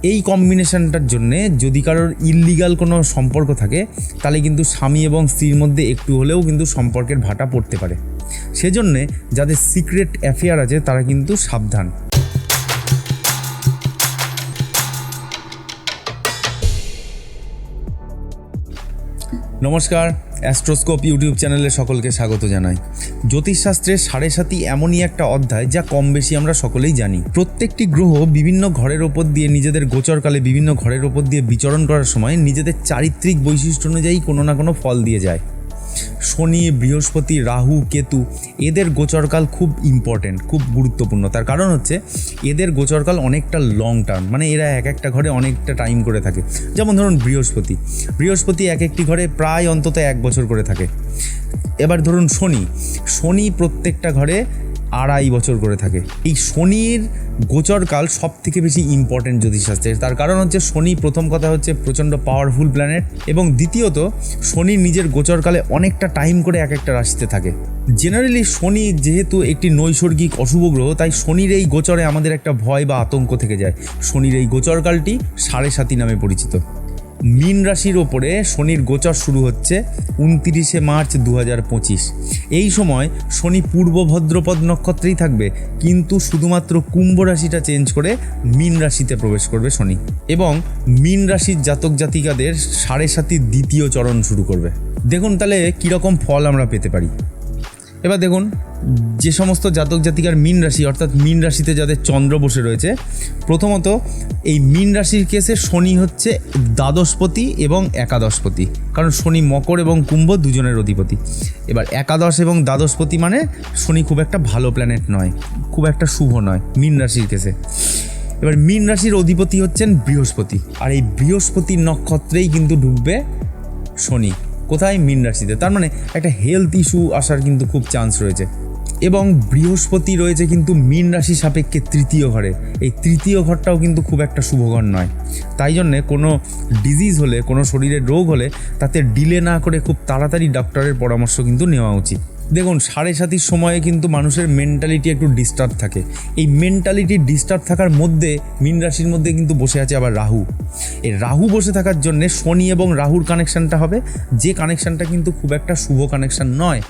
এই কম্বিনেশনটার জন্যে যদি কারোর ইললিগাল কোনো সম্পর্ক থাকে তাহলে কিন্তু স্বামী এবং স্ত্রীর মধ্যে একটু হলেও কিন্তু সম্পর্কের ভাটা পড়তে পারে। সেজন্যে যাদের সিক্রেট অ্যাফেয়ার আছে তারা কিন্তু সাবধান। নমস্কার, অ্যাস্ট্রোস্কোপ ইউটিউব চ্যানেলে সকলকে স্বাগত জানাই। জ্যোতিষশাস্ত্রের 7.5 এমনই একটা অধ্যায় যা কম বেশি আমরা সকলেই জানি। প্রত্যেকটি গ্রহ বিভিন্ন ঘরের ওপর দিয়ে নিজেদের গোচরকালে বিভিন্ন ঘরের ওপর দিয়ে বিচরণ করার সময় নিজেদের চারিত্রিক বৈশিষ্ট্য অনুযায়ী কোনো না কোনো ফল দিয়ে যায়। শনি, বৃহস্পতি, রাহু, কেতু এদের গোচরকাল খুব ইম্পর্টেন্ট, খুব গুরুত্বপূর্ণ। তার কারণ হচ্ছে এদের গোচরকাল অনেকটা লং টার্ম, মানে এরা এক একটা ঘরে অনেকটা টাইম করে থাকে। যেমন ধরুন বৃহস্পতি এক একটি ঘরে প্রায় অন্তত 1 বছর করে থাকে। এবার ধরুন শনি প্রত্যেকটা ঘরে 2.5 বছর করে থাকে। এই শনির গোচরকাল সব থেকে বেশি ইম্পর্টেন্ট জ্যোতিষশাস্ত্রের। তার কারণ হচ্ছে শনি, প্রথম কথা হচ্ছে প্রচণ্ড পাওয়ারফুল প্ল্যানেট, এবং দ্বিতীয়ত শনি নিজের গোচরকালে অনেকটা টাইম করে এক একটা রাশিতে থাকে। জেনারেলি শনি যেহেতু একটি নৈসর্গিক অশুভ গ্রহ, তাই শনির এই গোচরে আমাদের একটা ভয় বা আতঙ্ক থেকে যায়। শনির এই গোচরকালটি 7.5 নামে পরিচিত। মীন রাশির ওপরে শনির গোচর শুরু হচ্ছে 29 মার্চ 2025। এই সময় শনি পূর্ব ভদ্রপদ নক্ষত্রেই থাকবে, কিন্তু শুধুমাত্র কুম্ভ রাশিটা চেঞ্জ করে মীন রাশিতে প্রবেশ করবে শনি, এবং মীন রাশির জাতক জাতিকাদের 7.5 দ্বিতীয় চরণ শুরু করবে। দেখুন তাহলে কীরকম ফল আমরা পেতে পারি। এবার দেখুন, যে সমস্ত জাতক জাতিকার মীন রাশি, অর্থাৎ মীন রাশিতে যাদের চন্দ্র বসে রয়েছে, প্রথমত এই মীন রাশির কেসে শনি হচ্ছে দ্বাদশপতি এবং একাদশপতি, কারণ শনি মকর এবং কুম্ভ দুজনের অধিপতি। এবার একাদশ এবং দ্বাদশপতি মানে শনি খুব একটা ভালো প্ল্যানেট নয়, খুব একটা শুভ নয় মীন রাশির কেসে। এবার মীন রাশির অধিপতি হচ্ছেন বৃহস্পতি, আর এই বৃহস্পতির নক্ষত্রেই কিন্তু ঢুকবে শনি। কোথায়? মীন রাশিতে। তার মানে একটা হেলথ ইস্যু আসার কিন্তু খুব চান্স রয়েছে। এবং বৃহস্পতি রয়েছে কিন্তু মীন রাশি সাপেক্ষে তৃতীয় ঘরে। এই তৃতীয় ঘরটাও কিন্তু খুব একটা শুভঘর নয়। তাই জন্যে কোনো ডিজিজ হলে, কোনো শরীরের রোগ হলে তাতে ডিলে না করে খুব তাড়াতাড়ি ডক্টরের পরামর্শ কিন্তু নেওয়া উচিত। দেখুন, 7.5 সময়ে কিন্তু মানুষের মেন্টালিটি একটু ডিস্টার্ব থাকে। এই মেন্টালিটি ডিস্টার্ব থাকার মধ্যে মীন রাশির মধ্যে কিন্তু বসে আছে আবার রাহু। এই রাহু বসে থাকার জন্যে শনি এবং রাহুর কানেকশানটা হবে, যে কানেকশানটা কিন্তু খুব একটা শুভ কানেকশান নয়।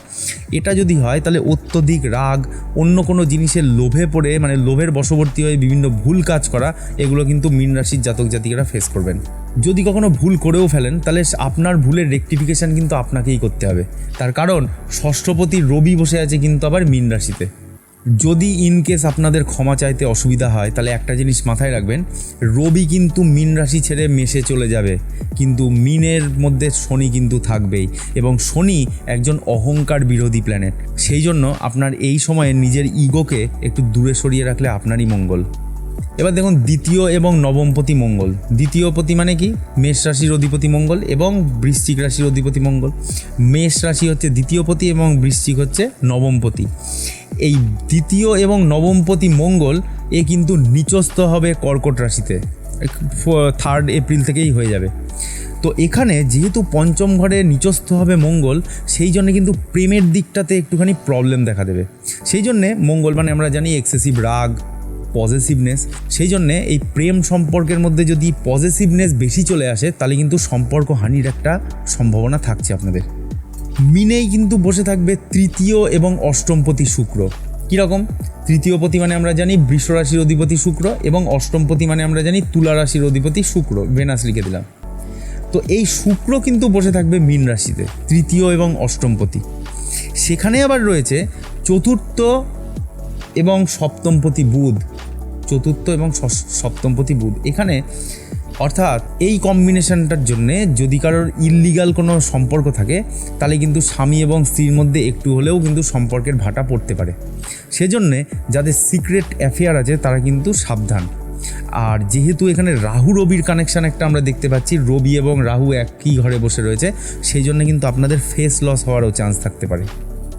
এটা যদি হয় তাহলে অত্যধিক রাগ, অন্য কোনো জিনিসের লোভে পড়ে, মানে লোভের বশবর্তী হয়ে বিভিন্ন ভুল কাজ করা, এগুলো কিন্তু মীন রাশির জাতক জাতিকারা ফেস করবেন। যদি কখনো ভুল করেও ফেলেন তাহলে আপনার ভুলের রেকটিফিকেশান কিন্তু আপনাকেই করতে হবে। তার কারণ ষষ্ঠপতি রবি বসে আছে কিন্তু আবার মীন রাশিতে। যদি ইনকেস আপনাদের ক্ষমা চাইতে অসুবিধা হয় তাহলে একটা জিনিস মাথায় রাখবেন, রবি কিন্তু মীন রাশি ছেড়ে মেষে চলে যাবে, কিন্তু মীনের মধ্যে শনি কিন্তু থাকবেই, এবং শনি একজন অহংকার বিরোধী প্ল্যানেট। সেই জন্য আপনার এই সময়ে নিজের ইগোকে একটু দূরে সরিয়ে রাখলে আপনারই মঙ্গল। এবার দেখুন, দ্বিতীয় এবং নবমপতি মঙ্গল। দ্বিতীয় পতি মানে কি? মেষ রাশির অধিপতি মঙ্গল এবং বৃশ্চিক রাশির অধিপতি মঙ্গল। মেষ রাশি হচ্ছে দ্বিতীয়পতি এবং বৃশ্চিক হচ্ছে নবমপতি। এই দ্বিতীয় এবং নবমপতি মঙ্গল কিন্তু নিচস্থ হবে কর্কট রাশিতে 3 এপ্রিল থেকেই হয়ে যাবে। তো এখানে যেহেতু পঞ্চম ঘরে নিচস্থ হবে মঙ্গল, সেই জন্য কিন্তু প্রেমের দিকটাতে একটুখানি প্রবলেম দেখা দেবে। সেই জন্যে মঙ্গল মানে আমরা জানি এক্সেসিভ রাগ, পজেসিভনেস। সেই জন্যে এই প্রেম সম্পর্কের মধ্যে যদি পজেসিভনেস বেশি চলে আসে তাহলে কিন্তু সম্পর্ক হানির একটা সম্ভাবনা থাকছে আপনাদের। মিনেই কিন্তু বসে থাকবে তৃতীয় এবং অষ্টমপতি শুক্র। কীরকম? তৃতীয়পতি মানে আমরা জানি বৃষ রাশির অধিপতি শুক্র, এবং অষ্টমপতি মানে আমরা জানি তুলা রাশির অধিপতি শুক্র, ভেনাস লিখে দিলাম। তো এই শুক্র কিন্তু বসে থাকবে মীন রাশিতে, তৃতীয় এবং অষ্টমপতি। সেখানে আবার রয়েছে চতুর্থ এবং সপ্তমপতি বুধ। চতুর্থ এবং সপ্তমপতি বুধ এখানে, অর্থাৎ এই কম্বিনেশনটার জন্যে যদি কারোর ইললিগাল কোনো সম্পর্ক থাকে তাহলে কিন্তু স্বামী এবং স্ত্রীর মধ্যে একটু হলেও কিন্তু সম্পর্কের ভাটা পড়তে পারে। সেজন্যে যাদের সিক্রেট অ্যাফেয়ার আছে তারা কিন্তু সাবধান। আর যেহেতু এখানে রাহু রবির কানেকশান একটা আমরা দেখতে পাচ্ছি, রবি এবং রাহু একই ঘরে বসে রয়েছে, সেই জন্য কিন্তু আপনাদের ফেস লস হওয়ারও চান্স থাকতে পারে।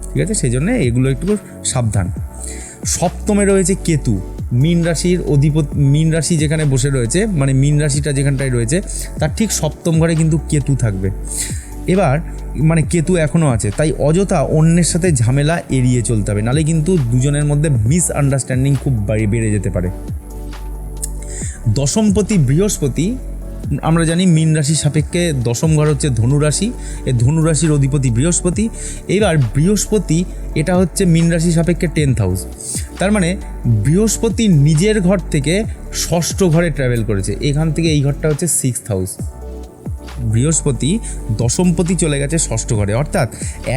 ঠিক আছে, সেই জন্য এগুলো একটু সাবধান। সপ্তমে রয়েছে কেতু। মীন রাশির অধিপতি, মীন রাশি যেখানে বসে রয়েছে, মানে মীন রাশিটা যেখানটায় রয়েছে তার ঠিক সপ্তম ঘরে কিন্তু কেতু থাকবে। এবার মানে কেতু এখনও আছে, তাই অযথা অন্যের সাথে ঝামেলা এড়িয়ে চলতে হবে, নাহলে কিন্তু দুজনের মধ্যে মিসআন্ডারস্ট্যান্ডিং খুব বেড়ে যেতে পারে। দশমপতি বৃহস্পতি, আমরা জানি মীন রাশির সাপেক্ষে দশম ঘর হচ্ছে ধনুরাশি, এই ধনুরাশির অধিপতি বৃহস্পতি। এবার বৃহস্পতি এটা হচ্ছে মীন রাশির সাপেক্ষে 10th হাউস, তার মানে বৃহস্পতি নিজের ঘর থেকে ষষ্ঠ ঘরে ট্রাভেল করেছে, এখান থেকে এই ঘরটা হচ্ছে 6th হাউস। বৃহস্পতি দশমপতি চলে গেছে ষষ্ঠ ঘরে, অর্থাৎ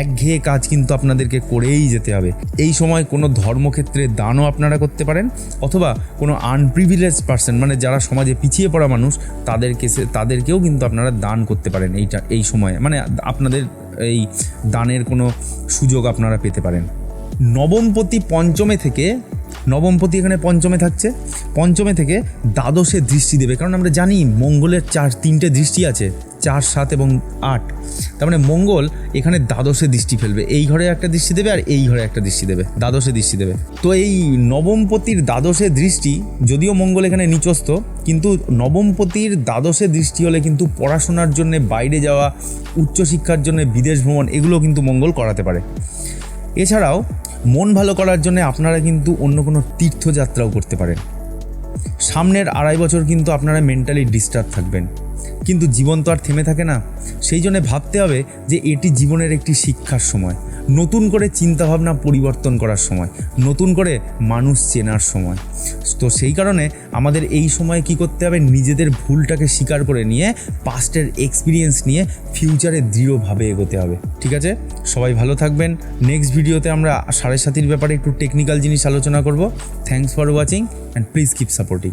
একঘেয়ে কাজ কিন্তু আপনাদেরকে করেই যেতে হবে। এই সময় কোনো ধর্মক্ষেত্রে দানও আপনারা করতে পারেন, অথবা কোনো আনপ্রিভিলেজ পার্সন, মানে যারা সমাজে পিছিয়ে পড়া মানুষ, তাদেরকেও কিন্তু আপনারা দান করতে পারেন এই সময়ে, মানে আপনাদের এই দানের কোনো সুযোগ আপনারা পেতে পারেন। নবমপতি এখানে পঞ্চমে থাকছে, পঞ্চমে থেকে দ্বাদশে দৃষ্টি দেবে, কারণ আমরা জানি মঙ্গলের 3টে দৃষ্টি আছে, 4, 7 এবং 8, তার মানে মঙ্গল এখানে দ্বাদশে দৃষ্টি ফেলবে, এই ঘরে একটা দৃষ্টি দেবে আর এই ঘরে একটা দৃষ্টি দেবে, দ্বাদশে দৃষ্টি দেবে। তো এই নবমপতির দ্বাদশে দৃষ্টি, যদিও মঙ্গল এখানে নিচস্থ, কিন্তু নবমপতির দ্বাদশে দৃষ্টি হলে কিন্তু পড়াশোনার জন্য বাইরে যাওয়া, উচ্চশিক্ষার জন্য বিদেশ ভ্রমণ, এগুলো কিন্তু মঙ্গল করাতে পারে। এছাড়াও মন ভালো করার জন্য আপনারা কিন্তু অন্য কোনো তীর্থযাত্রাও করতে পারেন। সামনের 2.5 বছর কিন্তু আপনারা মেন্টালি ডিস্টার্ব থাকবেন, কিন্তু জীবন তো আর থেমে থাকে না, সেই জন্য ভাবতে হবে যে এটি জীবনের একটি শিক্ষার সময়, নতুন করে চিন্তাভাবনা পরিবর্তন করার সময়, নতুন করে মানুষ চেনার সময়। তো সেই কারণে আমাদের এই সময়ে কি করতে হবে, নিজেদের ভুলটাকে স্বীকার করে নিয়ে, পাস্টের এক্সপিরিয়েন্স নিয়ে ফিউচারে দৃঢ়ভাবে এগোতে হবে। ঠিক আছে, সবাই ভালো থাকবেন। নেক্সট ভিডিওতে আমরা 7.5 ব্যাপারে একটু টেকনিক্যাল জিনিস আলোচনা করব। Thanks for watching and please keep supporting.